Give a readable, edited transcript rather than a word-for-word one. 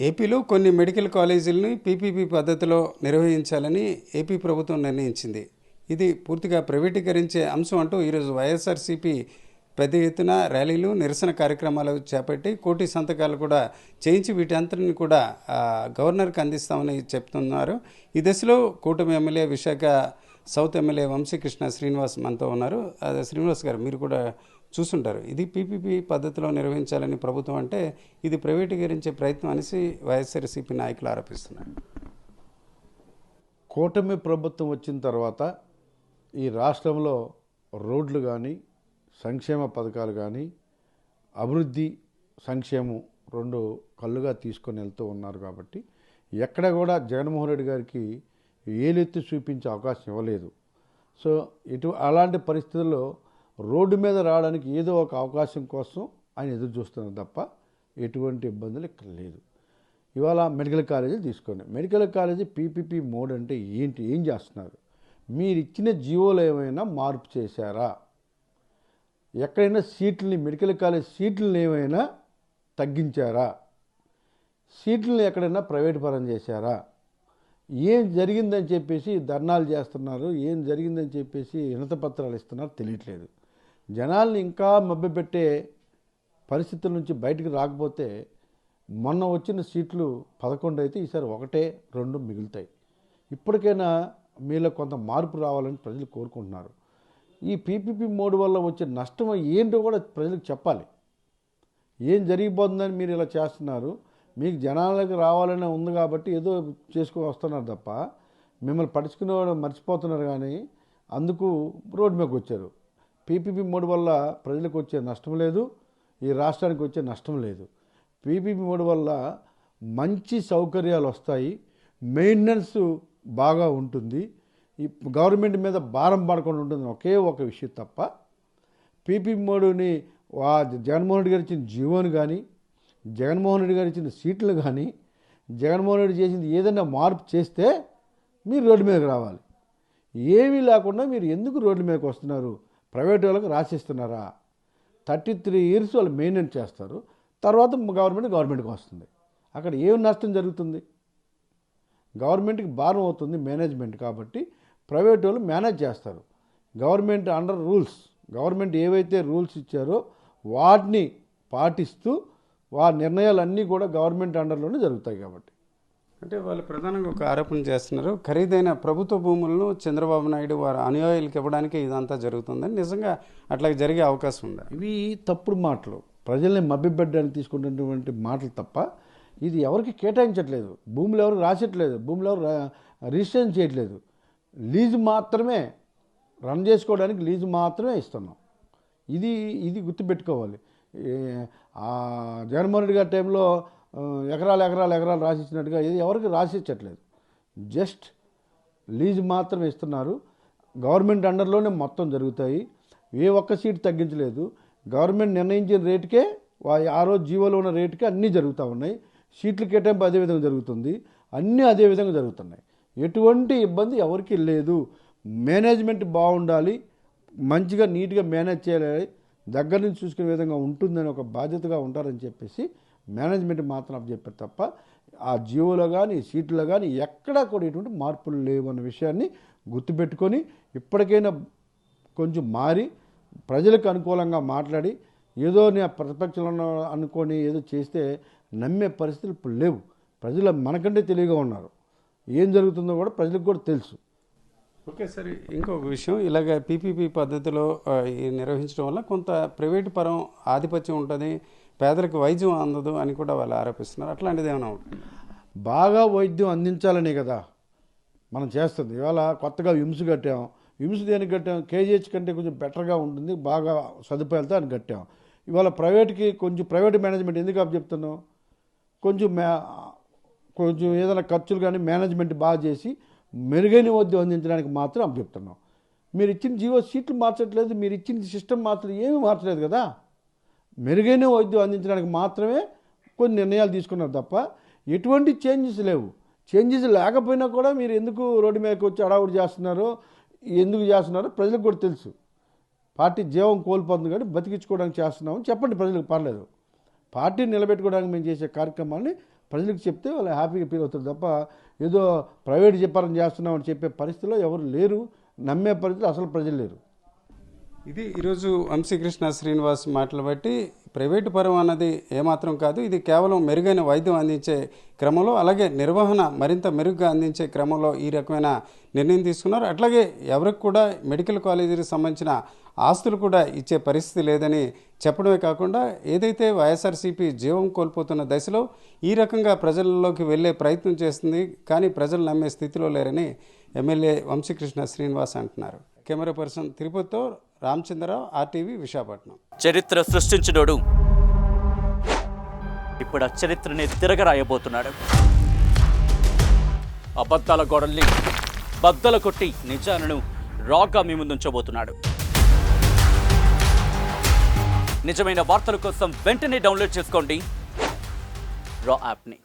ఏపీలో కొన్ని medical కాలేజీలని PPP పద్ధతిలో నిర్వహించాలని ఏపీ ప్రభుత్వం నిర్ణయించింది. ఇది పూర్తిగా ప్రైవేటీకరించే అంశం అంటూ ఈరోజు వైఎస్ఆర్సీపీ పెద్ద ఎత్తున ర్యాలీలు, నిరసన కార్యక్రమాలు చేపట్టి కోటి సంతకాలు కూడా చేయించి వీటంతటిని కూడా గవర్నర్కి అందిస్తామని చెప్తున్నారు. ఈ దశలో కూటమి MLA Visakha south MLA Vamsikrishna Srinivas మనతో ఉన్నారు. శ్రీనివాస్ గారు, మీరు కూడా చూస్తుంటారు, ఇది పీపీపీ పద్ధతిలో నిర్వహించాలని ప్రభుత్వం అంటే ఇది ప్రైవేటీకరించే ప్రయత్నం అనేసి వైఎస్ఆర్సీపీ నాయకులు ఆరోపిస్తున్నారు. కూటమి ప్రభుత్వం వచ్చిన తర్వాత ఈ రాష్ట్రంలో రోడ్లు కానీ, సంక్షేమ పథకాలు కానీ, అభివృద్ధి సంక్షేమం రెండు కళ్ళుగా తీసుకొని వెళ్తూ ఉన్నారు. కాబట్టి ఎక్కడ కూడా జగన్మోహన్ రెడ్డి గారికి ఏలెత్తి చూపించే అవకాశం ఇవ్వలేదు. సో అలాంటి పరిస్థితుల్లో రోడ్డు మీద రావడానికి ఏదో ఒక అవకాశం కోసం ఆయన ఎదురు చూస్తున్నారు తప్ప ఎటువంటి ఇబ్బందులు ఇక్కడ లేదు. ఇవాళ మెడికల్ కాలేజీ తీసుకోండి. మెడికల్ కాలేజీ పీపీపీ మోడ్ అంటే ఏంటి, ఏం చేస్తున్నారు? మీరు ఇచ్చిన జీవోలు ఏమైనా మార్పు చేశారా? ఎక్కడైనా సీట్లని, మెడికల్ కాలేజ్ సీట్లను ఏమైనా తగ్గించారా? సీట్లను ఎక్కడైనా ప్రైవేట్ పరం చేశారా? ఏం జరిగిందని చెప్పేసి ధర్నాలు చేస్తున్నారు, ఏం జరిగిందని చెప్పేసి వినతిపత్రాలు ఇస్తున్నారు, తెలియట్లేదు. జనాల్ని ఇంకా మభ్యపెట్టే పరిస్థితుల నుంచి బయటకు రాకపోతే మొన్న వచ్చిన సీట్లు 11 అయితే ఈసారి 1, 2 మిగులుతాయి. ఇప్పటికైనా మీలో కొంత మార్పు రావాలని ప్రజలు కోరుకుంటున్నారు. ఈ పీపీపీ మోడ్ వల్ల వచ్చే నష్టం ఏంటో కూడా ప్రజలకు చెప్పాలి. ఏం జరిగిపోతుందని మీరు ఇలా చేస్తున్నారు? మీకు జనాలకు రావాలనే ఉంది కాబట్టి ఏదో చేసుకొని వస్తున్నారు తప్ప మిమ్మల్ని పడుచుకునేవాడు మర్చిపోతున్నారు. కానీ అందుకు రోడ్డు మీదకి వచ్చారు. పీపీపీ మోడ్ వల్ల ప్రజలకు వచ్చే నష్టం లేదు, ఈ రాష్ట్రానికి వచ్చే నష్టం లేదు. పీపీపీ మోడ్ వల్ల మంచి సౌకర్యాలు వస్తాయి, మెయింటెనెన్స్ బాగా ఉంటుంది, ఈ గవర్నమెంట్ మీద భారం పడకుండా ఉంటుంది. ఒకే ఒక విషయం తప్ప పీపీపీ మోడ్ని జగన్మోహన్ రెడ్డి గారు ఇచ్చిన జీవోని కానీ, జగన్మోహన్ రెడ్డి గారు ఇచ్చిన సీట్లు కానీ, జగన్మోహన్ రెడ్డి చేసింది ఏదైనా మార్పు చేస్తే మీరు రోడ్డు మీదకి రావాలి. ఏమీ లేకుండా మీరు ఎందుకు రోడ్డు మీదకి వస్తున్నారు? ప్రైవేట్ వాళ్ళకి రాసిస్తున్నారా? 33 years వాళ్ళు మెయింటైన్ చేస్తారు, తర్వాత గవర్నమెంట్కి వస్తుంది. అక్కడ ఏం నష్టం జరుగుతుంది? గవర్నమెంట్కి భారం అవుతుంది మేనేజ్మెంట్. కాబట్టి ప్రైవేట్ వాళ్ళు మేనేజ్ చేస్తారు. గవర్నమెంట్ అండర్ రూల్స్, గవర్నమెంట్ ఏవైతే రూల్స్ ఇచ్చారో వాటిని పాటిస్తూ నిర్ణయాలన్నీ కూడా గవర్నమెంట్ అండర్లోనే జరుగుతాయి. కాబట్టి అంటే వాళ్ళు ప్రధానంగా ఒక ఆరోపణ చేస్తున్నారు, ఖరీదైన ప్రభుత్వ భూములను చంద్రబాబు నాయుడు వారి అనుయాయులకు ఇవ్వడానికి ఇదంతా జరుగుతుందని. నిజంగా అట్లా జరిగే అవకాశం ఉందా? ఇవి తప్పుడు మాటలు, ప్రజల్ని మభ్యపెట్టడానికి తీసుకున్నటువంటి మాటలు తప్ప ఇది ఎవరికి కేటాయించట్లేదు. భూములు ఎవరు రాసట్లేదు, భూములు ఎవరు రిజిస్ట్రేషన్ చేయట్లేదు. లీజు మాత్రమే, రన్ చేసుకోవడానికి లీజు మాత్రమే ఇస్తున్నాం. ఇది గుర్తుపెట్టుకోవాలి. జగన్మోహన్ రెడ్డి గారి టైంలో ఎకరాలు రాసిచ్చినట్టుగా ఇది ఎవరికి రాసిచ్చట్లేదు. జస్ట్ లీజు మాత్రమే ఇస్తున్నారు. గవర్నమెంట్ అండర్లోనే మొత్తం జరుగుతాయి. ఏ ఒక్క సీటు తగ్గించలేదు. గవర్నమెంట్ నిర్ణయించిన రేటుకే, ఆ రోజు జీవోలో ఉన్న రేటుకే అన్నీ జరుగుతూ ఉన్నాయి. సీట్లు కేటాయింపు అదేవిధంగా జరుగుతుంది, అన్నీ అదేవిధంగా జరుగుతున్నాయి. ఎటువంటి ఇబ్బంది ఎవరికి లేదు. మేనేజ్మెంట్ బాగుండాలి, మంచిగా నీట్గా మేనేజ్ చేయాలి, దగ్గర నుంచి చూసుకునే విధంగా ఉంటుందని ఒక బాధ్యతగా ఉంటారని చెప్పేసి మేనేజ్మెంట్ మాత్రం చెప్పారు తప్ప ఆ జీవోలో కానీ, సీట్లో కానీ ఎక్కడా కూడా ఎటువంటి మార్పులు లేవు అన్న విషయాన్ని గుర్తుపెట్టుకొని ఇప్పటికైనా కొంచెం మారి ప్రజలకు అనుకూలంగా మాట్లాడి, ఏదో ప్రతిపక్షంలో అనుకొని ఏదో చేస్తే నమ్మే పరిస్థితులు ఇప్పుడు లేవు. ప్రజలు మనకంటే తెలివిగా ఉన్నారు. ఏం జరుగుతుందో కూడా ప్రజలకు కూడా తెలుసు. ఓకే, సరే. ఇంకొక విషయం, ఇలాగ పీపీపీ పద్ధతిలో నిర్వహించడం వల్ల కొంత ప్రైవేటు పరం ఆధిపత్యం ఉంటుంది, పేదలకు వైద్యం అందదు అని కూడా వాళ్ళు ఆరోపిస్తున్నారు. అట్లాంటిది ఏమైనా ఉంటుంది? బాగా వైద్యం అందించాలనే కదా మనం చేస్తుంది. ఇవాళ కొత్తగా విమ్స్ కట్టాం. విమ్స్ దేనికి కట్టాం? కేజీహెచ్ కంటే కొంచెం బెటర్గా ఉంటుంది, బాగా సదుపాయాలతో అని కట్టాం. ఇవాళ ప్రైవేట్కి కొంచెం ప్రైవేట్ మేనేజ్మెంట్ ఎందుకు చెప్తున్నాం? కొంచెం ఏదైనా ఖర్చులు కానీ మేనేజ్మెంట్ బాగా చేసి మెరుగైన వైద్యం అందించడానికి మాత్రం అప్పచెప్తున్నాం. మీరు ఇచ్చిన జీవో సీట్లు మార్చట్లేదు, మీరు ఇచ్చిన సిస్టమ్ మార్చలేదు, ఏమీ మార్చలేదు కదా. మెరుగైన వైద్యం అందించడానికి మాత్రమే కొన్ని నిర్ణయాలు తీసుకున్నారు తప్ప ఎటువంటి చేంజెస్ లేవు. చేంజెస్ లేకపోయినా కూడా మీరు ఎందుకు రోడ్డు మీదకి వచ్చి అడావుడు చేస్తున్నారో, ఎందుకు చేస్తున్నారో ప్రజలకు కూడా తెలుసు. పార్టీ జీవం కోల్పోతుంది కానీ బతికించుకోవడానికి చేస్తున్నామని చెప్పండి ప్రజలకు, పర్లేదు. పార్టీని నిలబెట్టుకోవడానికి మేము చేసే కార్యక్రమాన్ని ప్రజలకు చెప్తే వాళ్ళు హ్యాపీగా ఫీల్ అవుతారు తప్ప ఏదో ప్రైవేట్ వ్యాపారం చేస్తున్నామని చెప్పే పరిస్థితిలో ఎవరు లేరు, నమ్మే పరిస్థితిలో అసలు ప్రజలు లేరు. ఇది ఈరోజు వంశీకృష్ణ శ్రీనివాస్ మాటలు బట్టి ప్రైవేటు పరం అన్నది ఏమాత్రం కాదు. ఇది కేవలం మెరుగైన వైద్యం అందించే క్రమంలో, అలాగే నిర్వహణ మరింత మెరుగ్గా అందించే క్రమంలో ఈ రకమైన నిర్ణయం తీసుకున్నారు. అట్లాగే ఎవరికి కూడా మెడికల్ కాలేజీకి సంబంధించిన ఆస్తులు కూడా ఇచ్చే పరిస్థితి లేదని చెప్పడమే కాకుండా ఏదైతే వైఎస్ఆర్సీపీ జీవం కోల్పోతున్న దశలో ఈ రకంగా ప్రజల్లోకి వెళ్ళే ప్రయత్నం చేస్తుంది, కానీ ప్రజలు నమ్మే స్థితిలో లేరని ఎమ్మెల్యే వంశీకృష్ణ శ్రీనివాస్ అంటున్నారు. కెమెరా పర్సన్ తిరుపతితో రామచంద్రరావు, RTV, విశాఖపట్నం. చరిత్ర సృష్టించినోడు ఇప్పుడు ఆ చరిత్రని తిరగరాయబోతున్నాడు. అబద్ధాల గోడల్ని బద్దలు కొట్టి నిజాలను రాగా మీ ముందుంచబోతున్నాడు. నిజమైన వార్తల కోసం వెంటనే డౌన్లోడ్ చేసుకోండి రా యాప్ని.